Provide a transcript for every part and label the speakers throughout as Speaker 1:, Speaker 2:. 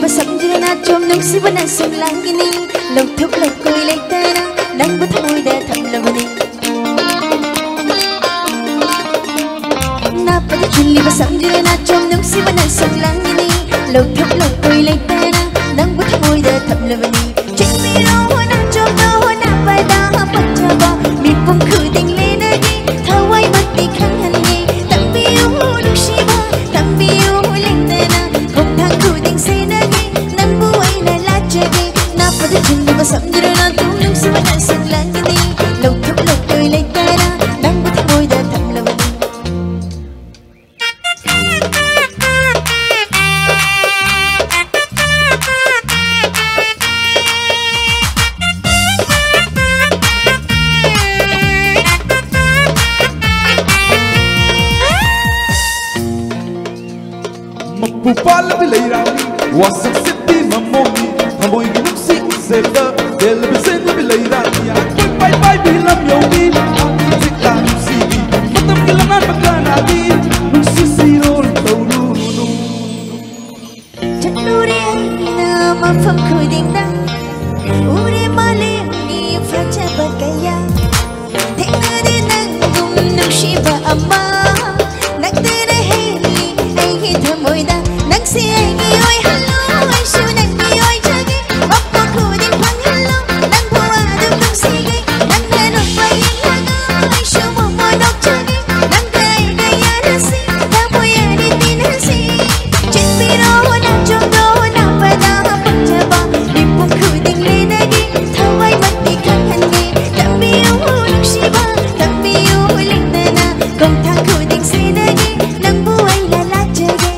Speaker 1: samjana chom nungsibana samlangini lokthuk lokoi leitana nangbu thamoida thamlabani napada chulliba samjana chom nungsibana samlangini lokthuk lokoi leitana nangbu thamoida thamlabani chimiro hona chom no hona pada pachaba mipum khuding lenagi thawai matti khanghanni tambiu nungshiba tambiu leitana khokthang khuding senagi nangbu aina lachagi napada chulliba samjana chom nungsibana samlangini lokthuk lokoi leitana nangbu thamoida thamlabani
Speaker 2: Pupal bilayrani wasak sitti mamomi thamoy ginuksi zeta del bisen bilayrani ya bye bye bilam yomi zikta nusi matam gilangan magana di nusi sirol tawlunu
Speaker 1: Januri na mafam khuding dang ure male ni fracha bagaya thena de nang gum nushiba amma nagdere heli ai hi thamoy da nang si ai gi oi hello ai shu nang gi oi chagi appa khuding phang hello nang bua dum nang si gi nang ne no pai nang ai shu mo mo dok chagi nang dai ga ya na si thamoy ani tin si chimiro na chom do na pada pachaba mipum khuding lenagi thawai matti khanghanni tambiu nungshiba tambiu leitana khokthang khuding senagi nangbu ai la lachagi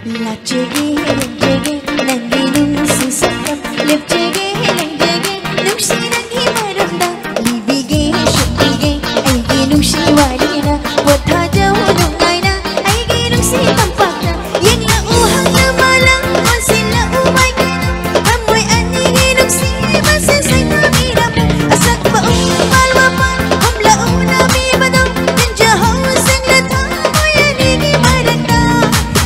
Speaker 1: Lachegi lachegi nangi nungsi sakam lepchegi lachegi nungsi nangi maranda libige shukige aigi nungsi walina watha jau nungaina aigi nungsi tampakna yengla uhang na malang onsin na umay amoy anigi nungsi masasay na miramu asak ba umalwa pa humla una mi badam ninja hausen na tamoy anigi maranda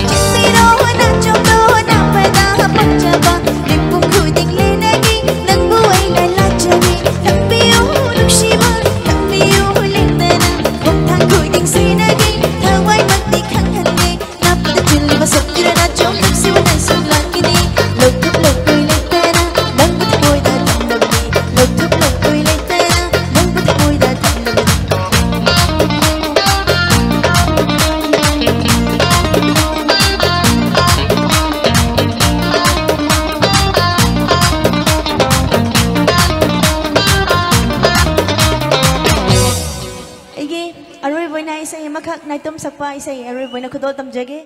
Speaker 1: chimiro na chom do na pada pachaba mipum khuding lenagi nangbu ai la lachagi tambiu nungshiba tambiu leitana khokthang khuding senagi thawai matti khanghanni napada chulliba samjana chom nungsibana samlangini lokthuk lokoi leitana nangbu thamoida thamlabani lokthuk lokoi leitana nangbu thamoida thamlabani Aigi aroi boina isai makak naitom sakpa isai aroi boina khudol tamjage